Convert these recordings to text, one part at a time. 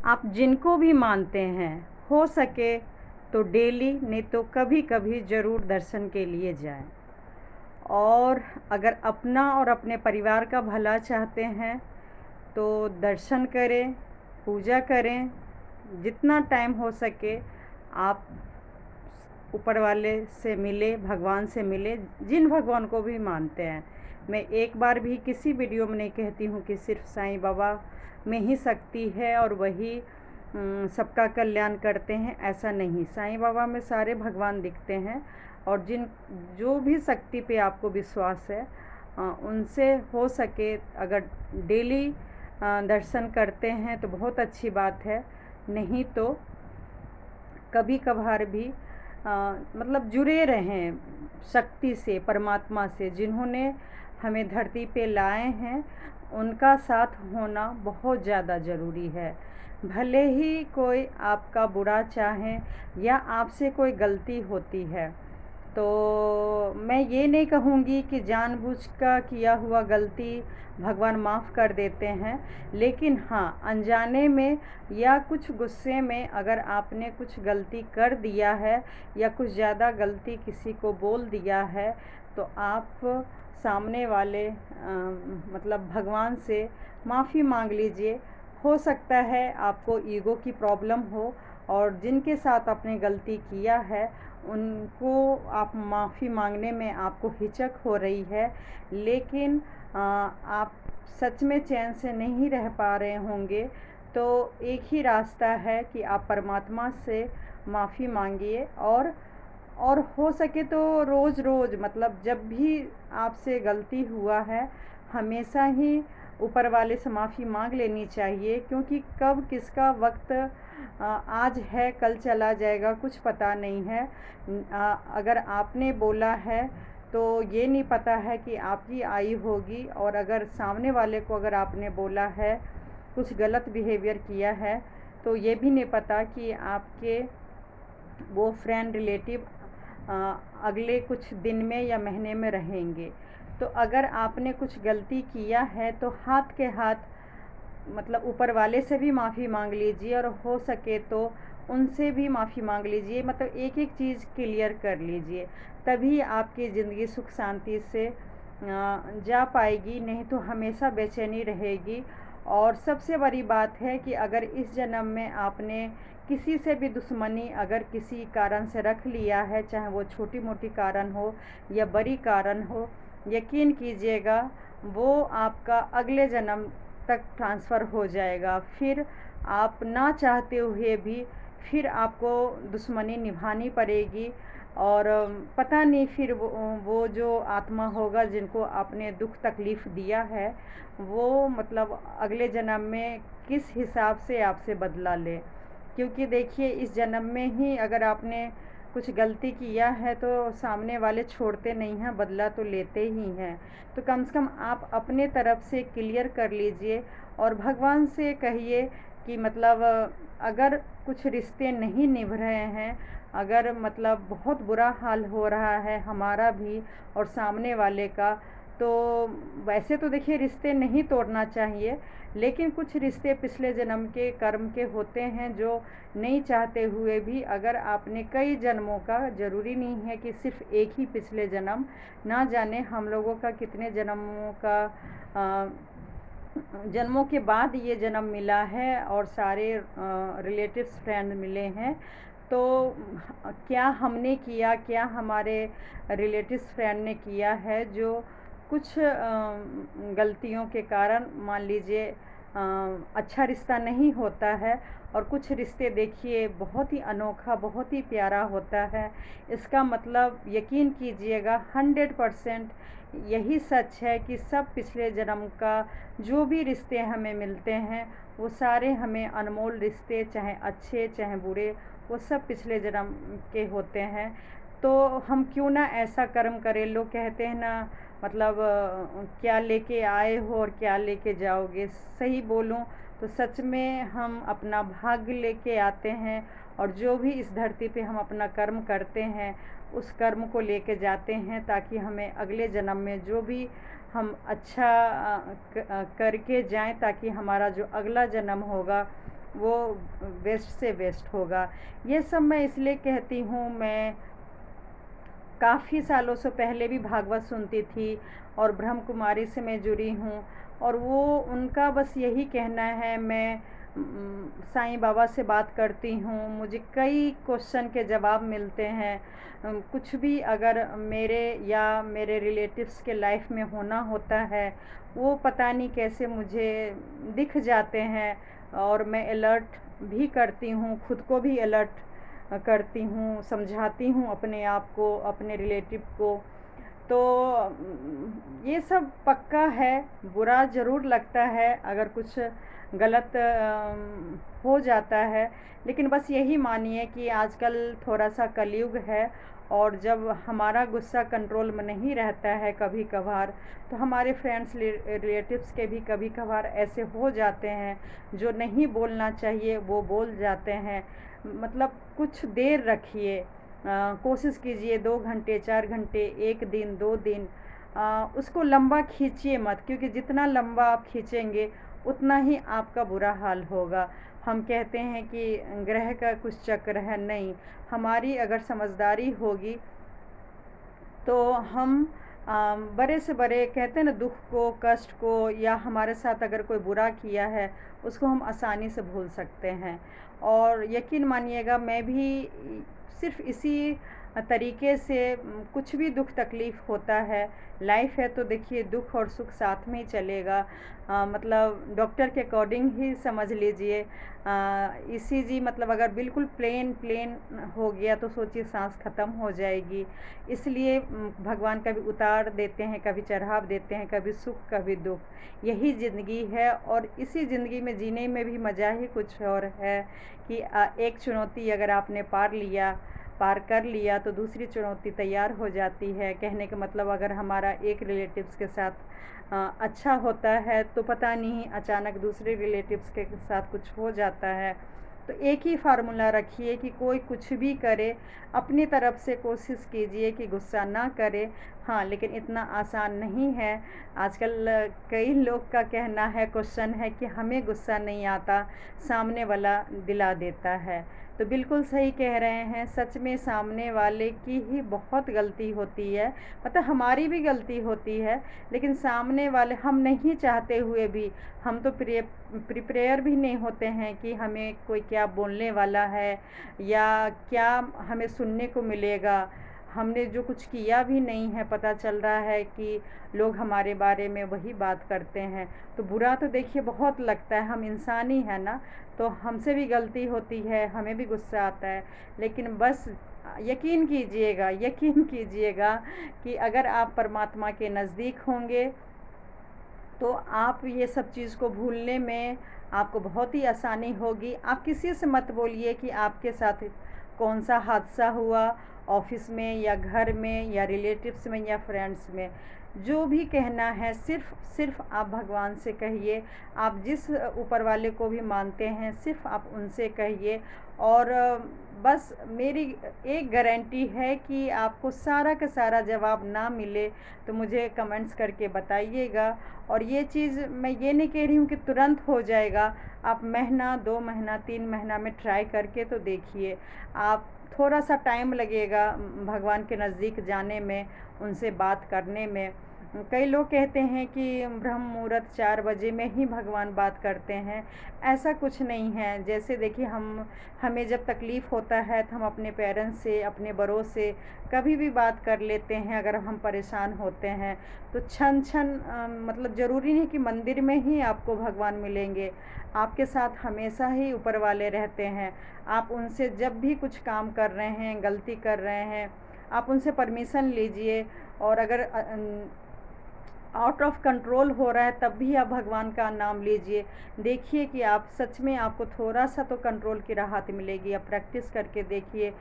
आप जिनको भी मानते हैं, हो सके तो डेली नहीं तो कभी कभी ज़रूर दर्शन के लिए जाएं। और अगर अपना और अपने परिवार का भला चाहते हैं तो दर्शन करें, पूजा करें। जितना टाइम हो सके आप ऊपर वाले से मिले, भगवान से मिले, जिन भगवान को भी मानते हैं। मैं एक बार भी किसी वीडियो में नहीं कहती हूँ कि सिर्फ साईं बाबा में ही शक्ति है और वही सबका कल्याण करते हैं, ऐसा नहीं। साईं बाबा में सारे भगवान दिखते हैं और जो भी शक्ति पे आपको विश्वास है उनसे हो सके अगर डेली दर्शन करते हैं तो बहुत अच्छी बात है। नहीं तो कभी कभार भी मतलब जुड़े रहें शक्ति से, परमात्मा से। जिन्होंने हमें धरती पे लाए हैं उनका साथ होना बहुत ज़्यादा ज़रूरी है। भले ही कोई आपका बुरा चाहे या आपसे कोई गलती होती है तो मैं ये नहीं कहूँगी कि जानबूझकर किया हुआ गलती भगवान माफ़ कर देते हैं, लेकिन हाँ, अनजाने में या कुछ गुस्से में अगर आपने कुछ गलती कर दिया है या कुछ ज़्यादा गलती किसी को बोल दिया है तो आप सामने वाले मतलब भगवान से माफ़ी मांग लीजिए। हो सकता है आपको ईगो की प्रॉब्लम हो और जिनके साथ आपने गलती किया है उनको आप माफ़ी मांगने में आपको हिचक हो रही है, लेकिन आप सच में चैन से नहीं रह पा रहे होंगे तो एक ही रास्ता है कि आप परमात्मा से माफ़ी मांगिए। और हो सके तो रोज़ रोज़ मतलब जब भी आपसे गलती हुआ है हमेशा ही ऊपर वाले से माफ़ी मांग लेनी चाहिए, क्योंकि कब किसका वक्त आज है कल चला जाएगा, कुछ पता नहीं है। अगर आपने बोला है तो ये नहीं पता है कि आपकी आयु होगी, और अगर सामने वाले को अगर आपने बोला है कुछ गलत बिहेवियर किया है तो ये भी नहीं पता कि आपके वो फ्रेंड रिलेटिव अगले कुछ दिन में या महीने में रहेंगे। तो अगर आपने कुछ गलती किया है तो हाथ के हाथ मतलब ऊपर वाले से भी माफ़ी मांग लीजिए और हो सके तो उनसे भी माफ़ी मांग लीजिए। मतलब एक एक चीज़ क्लियर कर लीजिए, तभी आपकी ज़िंदगी सुख शांति से जा पाएगी, नहीं तो हमेशा बेचैनी रहेगी। और सबसे बड़ी बात है कि अगर इस जन्म में आपने किसी से भी दुश्मनी अगर किसी कारण से रख लिया है, चाहे वो छोटी मोटी कारण हो या बड़ी कारण हो, यकीन कीजिएगा वो आपका अगले जन्म तक ट्रांसफ़र हो जाएगा। फिर आप ना चाहते हुए भी फिर आपको दुश्मनी निभानी पड़ेगी, और पता नहीं फिर वो जो आत्मा होगा जिनको आपने दुख तकलीफ़ दिया है वो मतलब अगले जन्म में किस हिसाब से आपसे बदला ले। क्योंकि देखिए इस जन्म में ही अगर आपने कुछ गलती किया है तो सामने वाले छोड़ते नहीं हैं, बदला तो लेते ही हैं। तो कम से कम आप अपने तरफ से क्लियर कर लीजिए और भगवान से कहिए कि मतलब अगर कुछ रिश्ते नहीं निभ रहे हैं, अगर मतलब बहुत बुरा हाल हो रहा है हमारा भी और सामने वाले का, तो वैसे तो देखिए रिश्ते नहीं तोड़ना चाहिए, लेकिन कुछ रिश्ते पिछले जन्म के कर्म के होते हैं जो नहीं चाहते हुए भी अगर आपने कई जन्मों का, ज़रूरी नहीं है कि सिर्फ एक ही पिछले जन्म, ना जाने हम लोगों का कितने जन्मों का जन्मों के बाद ये जन्म मिला है और सारे रिलेटिव्स फ्रेंड मिले हैं। तो क्या हमने किया, क्या हमारे रिलेटिव्स फ्रेंड ने किया है जो कुछ गलतियों के कारण मान लीजिए अच्छा रिश्ता नहीं होता है, और कुछ रिश्ते देखिए बहुत ही अनोखा, बहुत ही प्यारा होता है। इसका मतलब यकीन कीजिएगा 100% यही सच है कि सब पिछले जन्म का जो भी रिश्ते हमें मिलते हैं वो सारे हमें अनमोल रिश्ते, चाहे अच्छे चाहे बुरे, वो सब पिछले जन्म के होते हैं। तो हम क्यों ना ऐसा कर्म करें। लोग कहते हैं ना मतलब क्या लेके आए हो और क्या लेके जाओगे। सही बोलूं तो सच में हम अपना भाग्य लेके आते हैं, और जो भी इस धरती पे हम अपना कर्म करते हैं उस कर्म को लेके जाते हैं, ताकि हमें अगले जन्म में जो भी हम अच्छा करके जाएं, ताकि हमारा जो अगला जन्म होगा वो वेस्ट से वेस्ट होगा। ये सब मैं इसलिए कहती हूँ, मैं काफ़ी सालों से पहले भी भागवत सुनती थी और ब्रह्म कुमारी से मैं जुड़ी हूँ, और वो उनका बस यही कहना है। मैं साईं बाबा से बात करती हूँ, मुझे कई क्वेश्चन के जवाब मिलते हैं। कुछ भी अगर मेरे या मेरे रिलेटिव्स के लाइफ में होना होता है, वो पता नहीं कैसे मुझे दिख जाते हैं, और मैं अलर्ट भी करती हूँ, खुद को भी अलर्ट करती हूँ, समझाती हूँ अपने आप को, अपने रिलेटिव को। तो ये सब पक्का है, बुरा ज़रूर लगता है अगर कुछ गलत हो जाता है, लेकिन बस यही मानिए कि आजकल थोड़ा सा कलयुग है, और जब हमारा गुस्सा कंट्रोल में नहीं रहता है कभी कभार, तो हमारे फ्रेंड्स रिलेटिव्स के भी कभी कभार ऐसे हो जाते हैं, जो नहीं बोलना चाहिए वो बोल जाते हैं। मतलब कुछ देर रखिए, कोशिश कीजिए 2 घंटे 4 घंटे, 1 दिन 2 दिन, उसको लंबा खींचिए मत, क्योंकि जितना लंबा आप खींचेंगे उतना ही आपका बुरा हाल होगा। हम कहते हैं कि ग्रह का कुछ चक्र है, नहीं, हमारी अगर समझदारी होगी तो हम बड़े से बड़े, कहते हैं ना, दुख को, कष्ट को, या हमारे साथ अगर कोई बुरा किया है उसको हम आसानी से भूल सकते हैं। और यकीन मानिएगा, मैं भी सिर्फ इसी तरीके से, कुछ भी दुख तकलीफ़ होता है, लाइफ है तो देखिए दुख और सुख साथ में ही चलेगा। मतलब डॉक्टर के अकॉर्डिंग ही समझ लीजिए। ईसीजी मतलब अगर बिल्कुल प्लेन प्लेन हो गया तो सोचिए सांस ख़त्म हो जाएगी। इसलिए भगवान कभी उतार देते हैं, कभी चढ़ाव देते हैं, कभी सुख कभी दुख। यही ज़िंदगी है, और इसी ज़िंदगी में जीने में भी मज़ा ही कुछ और है कि एक चुनौती अगर आपने पार कर लिया तो दूसरी चुनौती तैयार हो जाती है। कहने का मतलब, अगर हमारा एक रिलेटिव्स के साथ अच्छा होता है तो पता नहीं अचानक दूसरे रिलेटिव्स के साथ कुछ हो जाता है। तो एक ही फार्मूला रखिए कि कोई कुछ भी करे, अपनी तरफ से कोशिश कीजिए कि गुस्सा ना करे। हाँ, लेकिन इतना आसान नहीं है। आजकल कई लोग का कहना है, क्वेश्चन है कि हमें गुस्सा नहीं आता, सामने वाला दिला देता है। तो बिल्कुल सही कह रहे हैं, सच में सामने वाले की ही बहुत गलती होती है, मतलब हमारी भी गलती होती है, लेकिन सामने वाले, हम नहीं चाहते हुए भी, हम तो प्रिपेयर भी नहीं होते हैं कि हमें कोई क्या बोलने वाला है या क्या हमें सुनने को मिलेगा। हमने जो कुछ किया भी नहीं है, पता चल रहा है कि लोग हमारे बारे में वही बात करते हैं, तो बुरा तो देखिए बहुत लगता है। हम इंसान ही हैं ना, तो हमसे भी गलती होती है, हमें भी गुस्सा आता है। लेकिन बस यकीन कीजिएगा कि अगर आप परमात्मा के नज़दीक होंगे तो आप ये सब चीज़ को भूलने में आपको बहुत ही आसानी होगी। आप किसी से मत बोलिए कि आपके साथ कौन सा हादसा हुआ, ऑफिस में या घर में या रिलेटिव्स में या फ्रेंड्स में। जो भी कहना है सिर्फ़ आप भगवान से कहिए। आप जिस ऊपर वाले को भी मानते हैं, सिर्फ़ आप उनसे कहिए। और बस मेरी एक गारंटी है कि आपको सारा का सारा जवाब ना मिले तो मुझे कमेंट्स करके बताइएगा। और ये चीज़ मैं ये नहीं कह रही हूँ कि तुरंत हो जाएगा, आप महीना 2 महीना 3 महीना में ट्राई करके तो देखिए। आप थोड़ा सा टाइम लगेगा भगवान के नज़दीक जाने में, उनसे बात करने में। कई लोग कहते हैं कि ब्रह्म मुहूर्त 4 बजे में ही भगवान बात करते हैं, ऐसा कुछ नहीं है। जैसे देखिए, हमें जब तकलीफ़ होता है तो हम अपने पेरेंट्स से, अपने बड़ों से कभी भी बात कर लेते हैं। अगर हम परेशान होते हैं तो क्षण क्षण, मतलब ज़रूरी नहीं कि मंदिर में ही आपको भगवान मिलेंगे, आपके साथ हमेशा ही ऊपर वाले रहते हैं। आप उनसे जब भी कुछ काम कर रहे हैं, गलती कर रहे हैं, आप उनसे परमिशन लीजिए। और अगर आउट ऑफ कंट्रोल हो रहा है तब भी आप भगवान का नाम लीजिए। देखिए कि आप सच में, आपको थोड़ा सा तो कंट्रोल की राहत मिलेगी। आप प्रैक्टिस करके देखिए।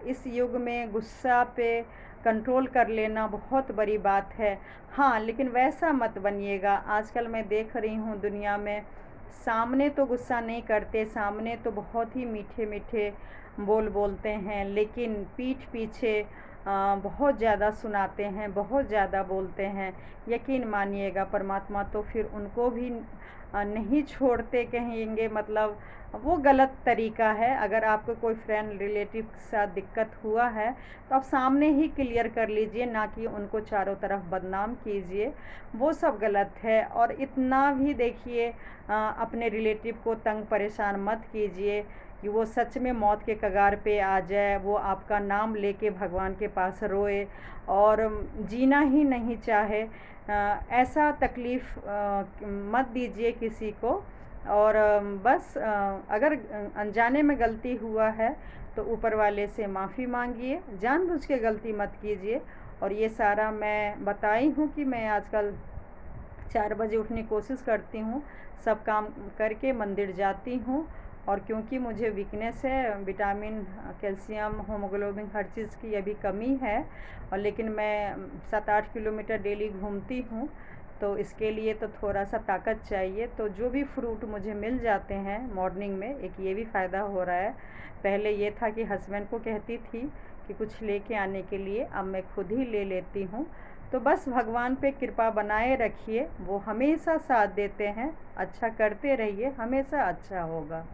इस युग में गुस्सा पे कंट्रोल कर लेना बहुत बड़ी बात है। हाँ, लेकिन वैसा मत बनिएगा। आजकल मैं देख रही हूँ दुनिया में, सामने तो गुस्सा नहीं करते, सामने तो बहुत ही मीठे मीठे बोलते हैं, लेकिन पीठ पीछे बहुत ज़्यादा सुनाते हैं, बहुत ज़्यादा बोलते हैं। यकीन मानिएगा, परमात्मा तो फिर उनको भी नहीं छोड़ते कहेंगे, मतलब वो गलत तरीका है। अगर आपको कोई फ्रेंड रिलेटिव के साथ दिक्कत हुआ है तो आप सामने ही क्लियर कर लीजिए, ना कि उनको चारों तरफ बदनाम कीजिए, वो सब गलत है। और इतना भी देखिए अपने रिलेटिव को तंग परेशान मत कीजिए कि वो सच में मौत के कगार पे आ जाए, वो आपका नाम लेके भगवान के पास रोए और जीना ही नहीं चाहे। ऐसा तकलीफ़ मत दीजिए किसी को। और बस अगर अनजाने में गलती हुआ है तो ऊपर वाले से माफ़ी मांगिए, जानबूझ के गलती मत कीजिए। और ये सारा मैं बताई हूँ कि मैं आजकल 4 बजे उठने की कोशिश करती हूँ, सब काम करके मंदिर जाती हूँ। और क्योंकि मुझे वीकनेस है, विटामिन, कैल्शियम, हीमोग्लोबिन हर चीज़ की अभी कमी है, और लेकिन मैं 7-8 किलोमीटर डेली घूमती हूँ, तो इसके लिए तो थोड़ा सा ताकत चाहिए। तो जो भी फ्रूट मुझे मिल जाते हैं मॉर्निंग में, एक ये भी फ़ायदा हो रहा है। पहले ये था कि हस्बैंड को कहती थी कि कुछ लेके आने के लिए, अब मैं खुद ही ले लेती हूँ। तो बस भगवान पे कृपा बनाए रखिए, वो हमेशा साथ देते हैं। अच्छा करते रहिए, हमेशा अच्छा होगा।